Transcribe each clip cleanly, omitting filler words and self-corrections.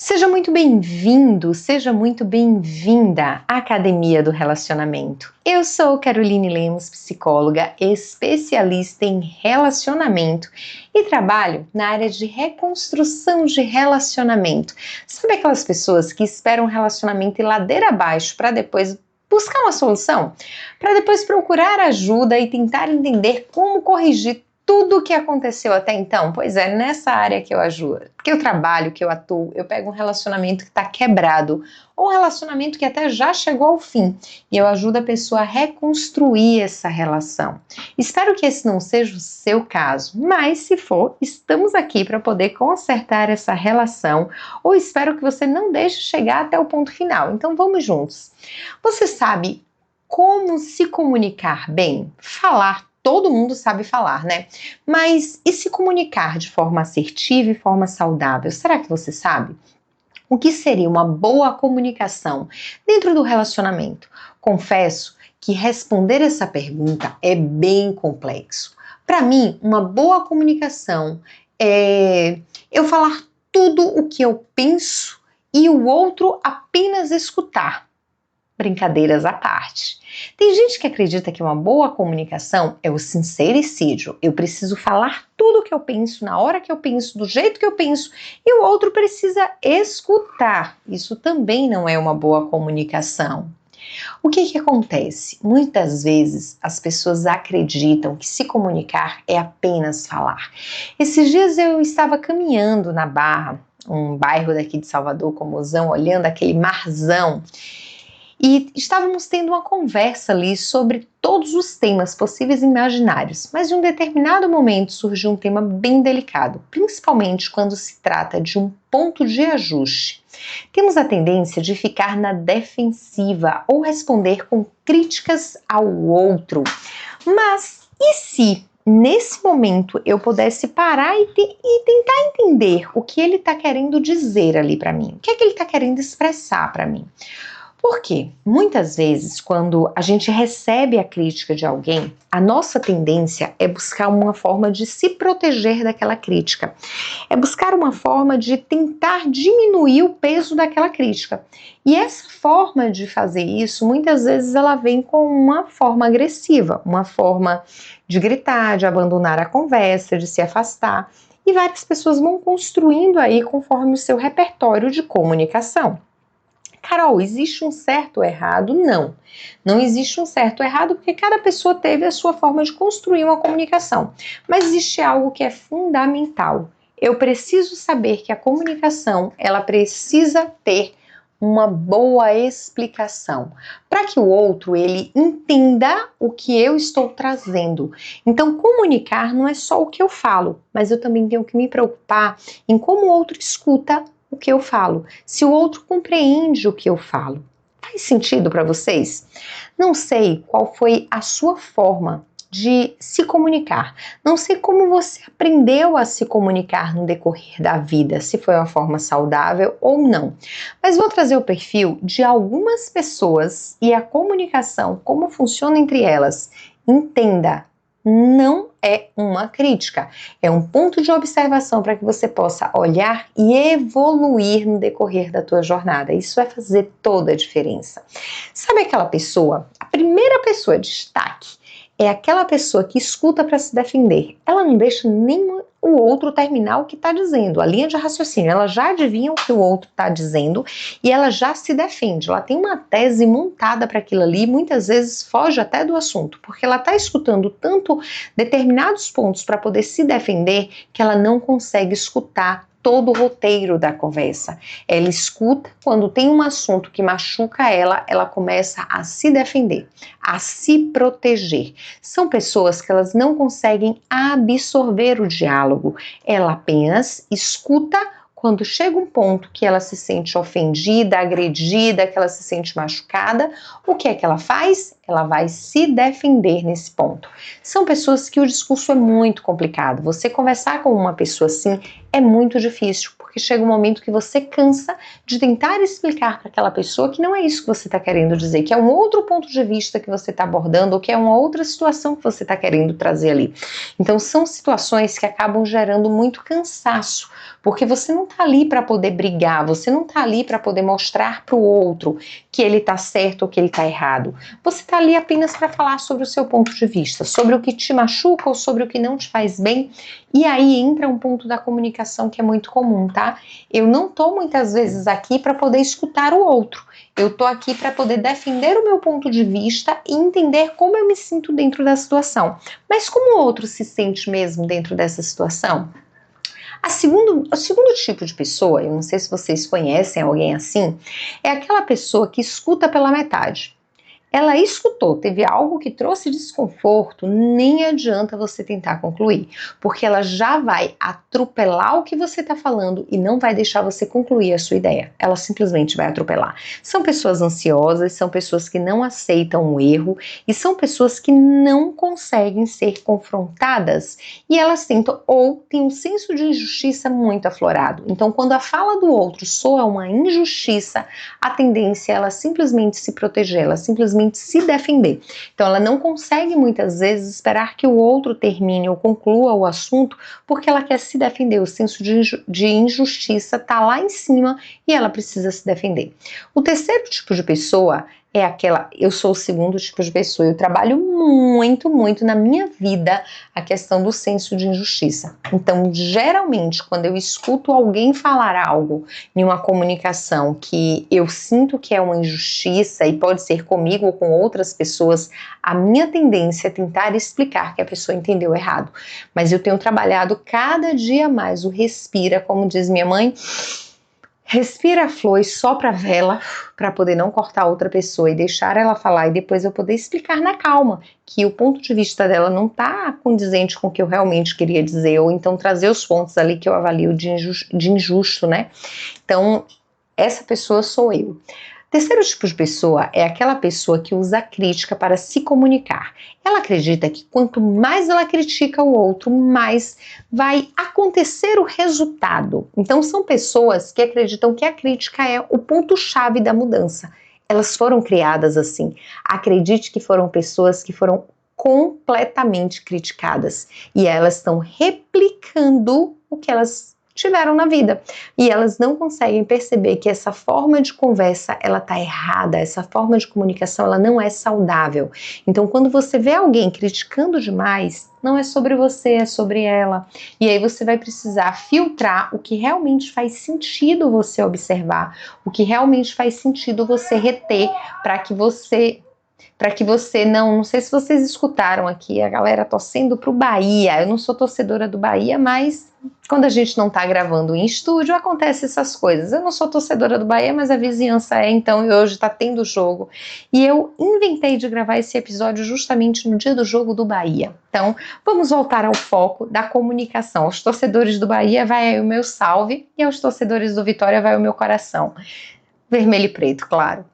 Seja muito bem-vindo, seja muito bem-vinda à Academia do Relacionamento. Eu sou Caroline Lemos, psicóloga, especialista em relacionamento e trabalho na área de reconstrução de relacionamento. Sabe aquelas pessoas que esperam um relacionamento ir ladeira abaixo para depois buscar uma solução? Para depois procurar ajuda e tentar entender como corrigir tudo o que aconteceu até então? Pois é, nessa área que eu ajudo, que eu trabalho, que eu atuo, eu pego um relacionamento que está quebrado, ou um relacionamento que até já chegou ao fim, e eu ajudo a pessoa a reconstruir essa relação. Espero que esse não seja o seu caso, mas se for, estamos aqui para poder consertar essa relação, ou espero que você não deixe chegar até o ponto final. Então vamos juntos. Você sabe como se comunicar bem? Falar, todo mundo sabe falar, né? Mas e se comunicar de forma assertiva e forma saudável? Será que você sabe? O que seria uma boa comunicação dentro do relacionamento? Confesso que responder essa pergunta é bem complexo. Para mim, uma boa comunicação é eu falar tudo o que eu penso e o outro apenas escutar. Brincadeiras à parte. Tem gente que acredita que uma boa comunicação é o sincericídio. Eu preciso falar tudo o que eu penso, na hora que eu penso, do jeito que eu penso, e o outro precisa escutar. Isso também não é uma boa comunicação. O que acontece? Muitas vezes as pessoas acreditam que se comunicar é apenas falar. Esses dias eu estava caminhando na Barra, um bairro daqui de Salvador, Comozão, olhando aquele marzão, e estávamos tendo uma conversa ali sobre todos os temas possíveis e imaginários, mas em um determinado momento surgiu um tema bem delicado, principalmente quando se trata de um ponto de ajuste. Temos a tendência de ficar na defensiva ou responder com críticas ao outro. Mas e se nesse momento eu pudesse parar e tentar entender o que ele está querendo dizer ali para mim? O que é que ele está querendo expressar para mim? Porque muitas vezes, quando a gente recebe a crítica de alguém, a nossa tendência é buscar uma forma de se proteger daquela crítica. É buscar uma forma de tentar diminuir o peso daquela crítica. E essa forma de fazer isso, muitas vezes ela vem com uma forma agressiva, uma forma de gritar, de abandonar a conversa, de se afastar. E várias pessoas vão construindo aí conforme o seu repertório de comunicação. Carol, existe um certo ou errado? Não. Não existe um certo ou errado porque cada pessoa teve a sua forma de construir uma comunicação. Mas existe algo que é fundamental. Eu preciso saber que a comunicação, ela precisa ter uma boa explicação, para que o outro ele entenda o que eu estou trazendo. Então, comunicar não é só o que eu falo, mas eu também tenho que me preocupar em como o outro escuta o que eu falo, se o outro compreende o que eu falo. Faz sentido para vocês? Não sei qual foi a sua forma de se comunicar. Não sei como você aprendeu a se comunicar no decorrer da vida, se foi uma forma saudável ou não. Mas vou trazer o perfil de algumas pessoas e a comunicação, como funciona entre elas. Entenda, não é uma crítica, é um ponto de observação para que você possa olhar e evoluir no decorrer da tua jornada. Isso vai fazer toda a diferença. Sabe aquela pessoa, a primeira pessoa de destaque, é aquela pessoa que escuta para se defender. Ela não deixa nem o outro terminar o que está dizendo, a linha de raciocínio, ela já adivinha o que o outro está dizendo e ela já se defende, ela tem uma tese montada para aquilo ali, muitas vezes foge até do assunto, porque ela está escutando tanto determinados pontos para poder se defender que ela não consegue escutar todo o roteiro da conversa. Ela escuta, quando tem um assunto que machuca ela, ela começa a se defender, a se proteger. São pessoas que elas não conseguem absorver o diálogo, ela apenas escuta. Quando chega um ponto que ela se sente ofendida, agredida, que ela se sente machucada, o que é que ela faz? Ela vai se defender nesse ponto. São pessoas que o discurso é muito complicado. Você conversar com uma pessoa assim é muito difícil, porque porque chega um momento que você cansa de tentar explicar para aquela pessoa que não é isso que você está querendo dizer, que é um outro ponto de vista que você está abordando, ou que é uma outra situação que você está querendo trazer ali. Então são situações que acabam gerando muito cansaço, porque você não está ali para poder brigar, você não está ali para poder mostrar para o outro que ele está certo ou que ele está errado. Você está ali apenas para falar sobre o seu ponto de vista, sobre o que te machuca ou sobre o que não te faz bem. E aí entra um ponto da comunicação que é muito comum, tá? Eu não estou muitas vezes aqui para poder escutar o outro. Eu estou aqui para poder defender o meu ponto de vista e entender como eu me sinto dentro da situação. Mas como o outro se sente mesmo dentro dessa situação? O segundo tipo de pessoa, eu não sei se vocês conhecem alguém assim, é aquela pessoa que escuta pela metade. Ela escutou, teve algo que trouxe desconforto, nem adianta você tentar concluir, porque ela já vai atropelar o que você está falando e não vai deixar você concluir a sua ideia. Ela simplesmente vai atropelar. São pessoas ansiosas, são pessoas que não aceitam o erro e são pessoas que não conseguem ser confrontadas e elas tentam ou têm um senso de injustiça muito aflorado. Então, quando a fala do outro soa uma injustiça, a tendência é ela simplesmente se proteger, ela simplesmente se defender. Então ela não consegue muitas vezes esperar que o outro termine ou conclua o assunto porque ela quer se defender, o senso de injustiça está lá em cima e ela precisa se defender. O terceiro tipo de pessoa é aquela, eu sou o segundo tipo de pessoa, eu trabalho muito na minha vida a questão do senso de injustiça. Então, geralmente, quando eu escuto alguém falar algo em uma comunicação que eu sinto que é uma injustiça e pode ser comigo ou com outras pessoas, a minha tendência é tentar explicar que a pessoa entendeu errado. Mas eu tenho trabalhado cada dia mais o respira, como diz minha mãe, respira a flor e sopra a vela para poder não cortar outra pessoa e deixar ela falar e depois eu poder explicar na calma que o ponto de vista dela não está condizente com o que eu realmente queria dizer, ou então trazer os pontos ali que eu avalio de injusto, né? Então, essa pessoa sou eu. Terceiro tipo de pessoa é aquela pessoa que usa a crítica para se comunicar. Ela acredita que quanto mais ela critica o outro, mais vai acontecer o resultado. Então são pessoas que acreditam que a crítica é o ponto-chave da mudança. Elas foram criadas assim. Acredite que foram pessoas que foram completamente criticadas e elas estão replicando o que elas tiveram na vida. E elas não conseguem perceber que essa forma de conversa, ela tá errada, essa forma de comunicação, ela não é saudável. Então, quando você vê alguém criticando demais, não é sobre você, é sobre ela. E aí você vai precisar filtrar o que realmente faz sentido você observar, o que realmente faz sentido você reter, para que você não sei se vocês escutaram aqui a galera torcendo pro Bahia. Eu não sou torcedora do Bahia, mas quando a gente não tá gravando em estúdio, acontece essas coisas. Eu não sou torcedora do Bahia, mas a vizinhança é, então, e hoje tá tendo jogo. E eu inventei de gravar esse episódio justamente no dia do jogo do Bahia. Então, vamos voltar ao foco da comunicação. Aos torcedores do Bahia vai aí o meu salve, e aos torcedores do Vitória vai o meu coração. Vermelho e preto, claro.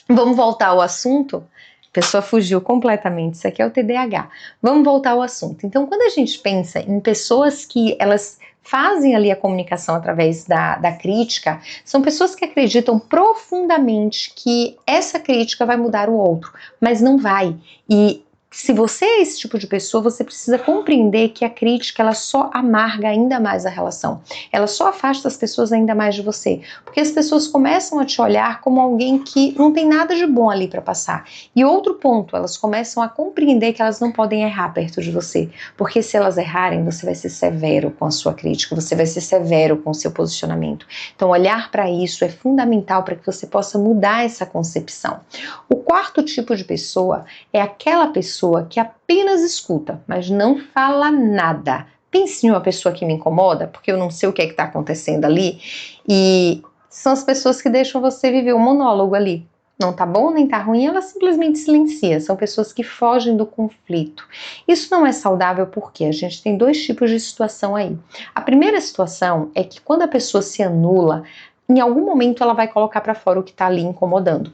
Vamos voltar ao assunto? A pessoa fugiu completamente, isso aqui é o TDAH. Vamos voltar ao assunto. Então, quando a gente pensa em pessoas que elas fazem ali a comunicação através da crítica, são pessoas que acreditam profundamente que essa crítica vai mudar o outro, mas não vai. E se você é esse tipo de pessoa, você precisa compreender que a crítica, ela só amarga ainda mais a relação. Ela só afasta as pessoas ainda mais de você. Porque as pessoas começam a te olhar como alguém que não tem nada de bom ali para passar. E outro ponto, elas começam a compreender que elas não podem errar perto de você. Porque se elas errarem, você vai ser severo com a sua crítica, você vai ser severo com o seu posicionamento. Então, olhar para isso é fundamental para que você possa mudar essa concepção. O quarto tipo de pessoa é aquela pessoa que apenas escuta, mas não fala nada. Pense em uma pessoa que me incomoda, porque eu não sei o que é que está acontecendo ali, e são as pessoas que deixam você viver um monólogo ali. Não tá bom, nem tá ruim, ela simplesmente silencia. São pessoas que fogem do conflito. Isso não é saudável porque a gente tem dois tipos de situação aí. A primeira situação é que quando a pessoa se anula, em algum momento ela vai colocar para fora o que tá ali incomodando.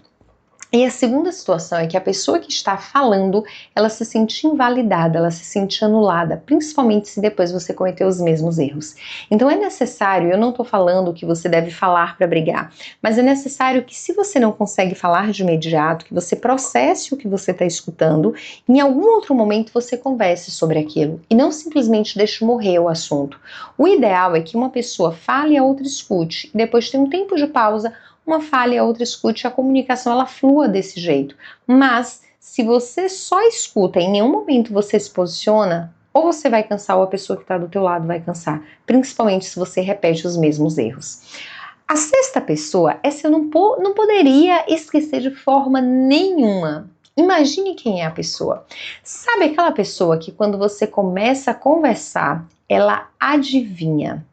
E a segunda situação é que a pessoa que está falando, ela se sente invalidada, ela se sente anulada, principalmente se depois você cometeu os mesmos erros. Então é necessário, eu não estou falando que você deve falar para brigar, mas é necessário que, se você não consegue falar de imediato, que você processe o que você está escutando, e em algum outro momento você converse sobre aquilo, e não simplesmente deixe morrer o assunto. O ideal é que uma pessoa fale e a outra escute, e depois tem um tempo de pausa, uma fala e a outra escute, a comunicação ela flua desse jeito. Mas se você só escuta e em nenhum momento você se posiciona, ou você vai cansar ou a pessoa que está do teu lado vai cansar, principalmente se você repete os mesmos erros. A sexta pessoa, essa eu não poderia esquecer de forma nenhuma. Imagine quem é a pessoa. Sabe aquela pessoa que, quando você começa a conversar, ela adivinha?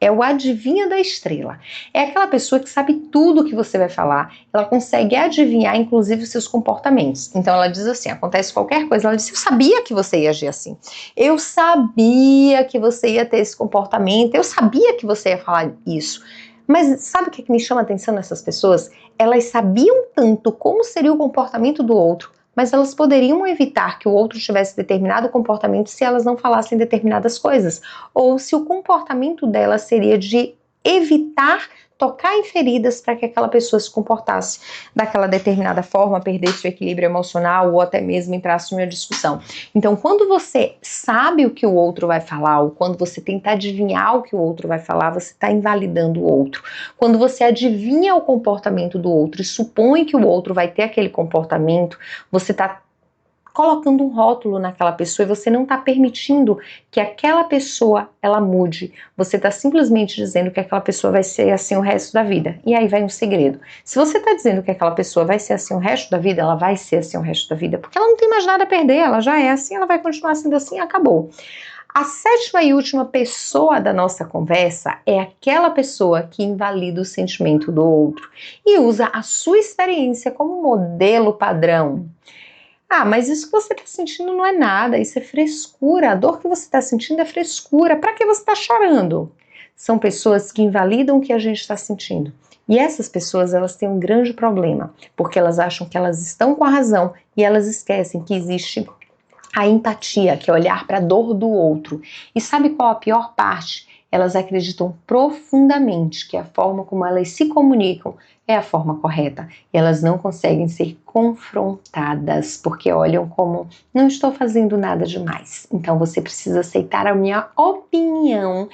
É o adivinha da estrela. É aquela pessoa que sabe tudo o que você vai falar. Ela consegue adivinhar, inclusive, os seus comportamentos. Então ela diz assim, acontece qualquer coisa, ela diz, eu sabia que você ia agir assim. Eu sabia que você ia ter esse comportamento. Eu sabia que você ia falar isso. Mas sabe o que me chama a atenção nessas pessoas? Elas sabiam tanto como seria o comportamento do outro, mas elas poderiam evitar que o outro tivesse determinado comportamento se elas não falassem determinadas coisas, ou se o comportamento delas seria de evitar tocar em feridas para que aquela pessoa se comportasse daquela determinada forma, perdesse o equilíbrio emocional ou até mesmo entrasse em uma discussão. Então, quando você sabe o que o outro vai falar, ou quando você tenta adivinhar o que o outro vai falar, você está invalidando o outro. Quando você adivinha o comportamento do outro e supõe que o outro vai ter aquele comportamento, você está colocando um rótulo naquela pessoa e você não está permitindo que aquela pessoa ela mude. Você está simplesmente dizendo que aquela pessoa vai ser assim o resto da vida. E aí vai um segredo. Se você está dizendo que aquela pessoa vai ser assim o resto da vida, ela vai ser assim o resto da vida, porque ela não tem mais nada a perder, ela já é assim, ela vai continuar sendo assim e acabou. A sétima e última pessoa da nossa conversa é aquela pessoa que invalida o sentimento do outro e usa a sua experiência como modelo padrão. Ah, mas isso que você está sentindo não é nada, isso é frescura. A dor que você está sentindo é frescura. Para que você está chorando? São pessoas que invalidam o que a gente está sentindo. E essas pessoas, elas têm um grande problema, porque elas acham que elas estão com a razão e elas esquecem que existe a empatia, que é olhar para a dor do outro. E sabe qual a pior parte? Elas acreditam profundamente que a forma como elas se comunicam é a forma correta. E elas não conseguem ser confrontadas, porque olham como, não estou fazendo nada demais. Então você precisa aceitar a minha opinião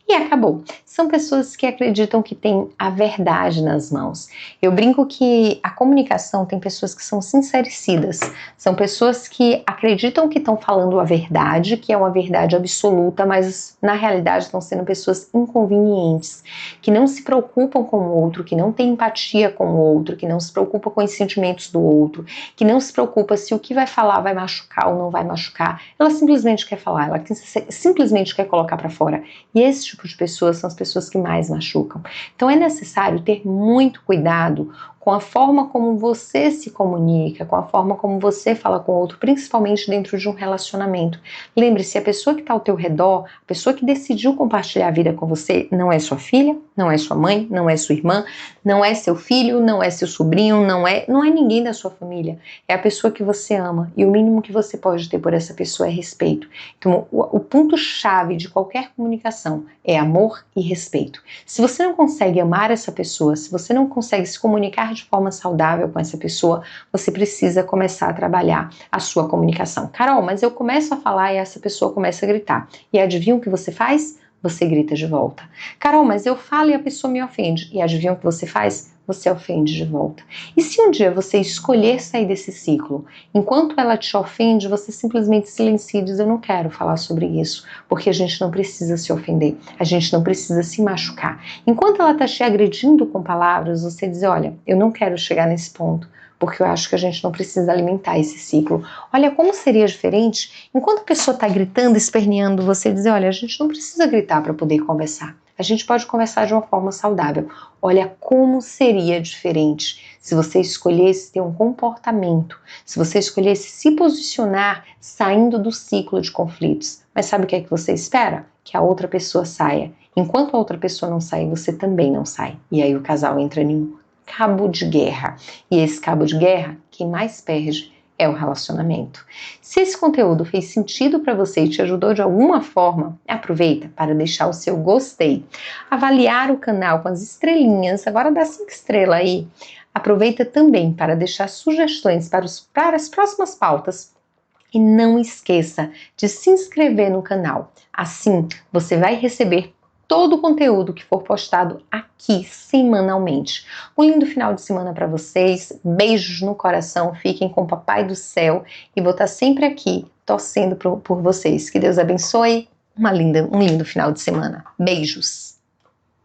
e acabou. São pessoas que acreditam que têm a verdade nas mãos. Eu brinco que a comunicação tem pessoas que são sincericidas, são pessoas que acreditam que estão falando a verdade, que é uma verdade absoluta, mas na realidade estão sendo pessoas inconvenientes, que não se preocupam com o outro, que não têm empatia com o outro, que não se preocupa com os sentimentos do outro, que não se preocupa se o que vai falar vai machucar ou não vai machucar. Ela simplesmente quer falar, ela simplesmente quer colocar para fora. E esse tipo de pessoas são as pessoas que mais machucam. Então é necessário ter muito cuidado com a forma como você se comunica, com a forma como você fala com o outro, principalmente dentro de um relacionamento. Lembre-se, a pessoa que está ao teu redor, a pessoa que decidiu compartilhar a vida com você, não é sua filha, não é sua mãe, não é sua irmã, não é seu filho, não é seu sobrinho, não é ninguém da sua família. É a pessoa que você ama e o mínimo que você pode ter por essa pessoa é respeito. Então, o ponto-chave de qualquer comunicação é amor e respeito. Se você não consegue amar essa pessoa, se você não consegue se comunicar de forma saudável com essa pessoa, você precisa começar a trabalhar a sua comunicação. Carol, mas eu começo a falar e essa pessoa começa a gritar. E adivinha o que você faz? Você grita de volta. Carol, mas eu falo e a pessoa me ofende. E adivinha o que você faz? Você ofende de volta. E se um dia você escolher sair desse ciclo, enquanto ela te ofende, você simplesmente silencia e diz, eu não quero falar sobre isso, porque a gente não precisa se ofender, a gente não precisa se machucar. Enquanto ela está te agredindo com palavras, você diz, olha, eu não quero chegar nesse ponto, porque eu acho que a gente não precisa alimentar esse ciclo. Olha como seria diferente, enquanto a pessoa está gritando, esperneando, você diz, olha, a gente não precisa gritar para poder conversar. A gente pode conversar de uma forma saudável. Olha como seria diferente se você escolhesse ter um comportamento, se você escolhesse se posicionar saindo do ciclo de conflitos. Mas sabe o que é que você espera? Que a outra pessoa saia. Enquanto a outra pessoa não sair, você também não sai. E aí o casal entra em um cabo de guerra. E esse cabo de guerra, quem mais perde é o relacionamento. Se esse conteúdo fez sentido para você e te ajudou de alguma forma, aproveita para deixar o seu gostei, avaliar o canal com as estrelinhas, agora dá 5 estrelas aí. Aproveita também para deixar sugestões para as próximas pautas e não esqueça de se inscrever no canal. Assim, você vai receber todo o conteúdo que for postado aqui semanalmente. Um lindo final de semana para vocês, beijos no coração, fiquem com o Papai do Céu e vou estar sempre aqui torcendo por vocês. Que Deus abençoe, um lindo final de semana. Beijos!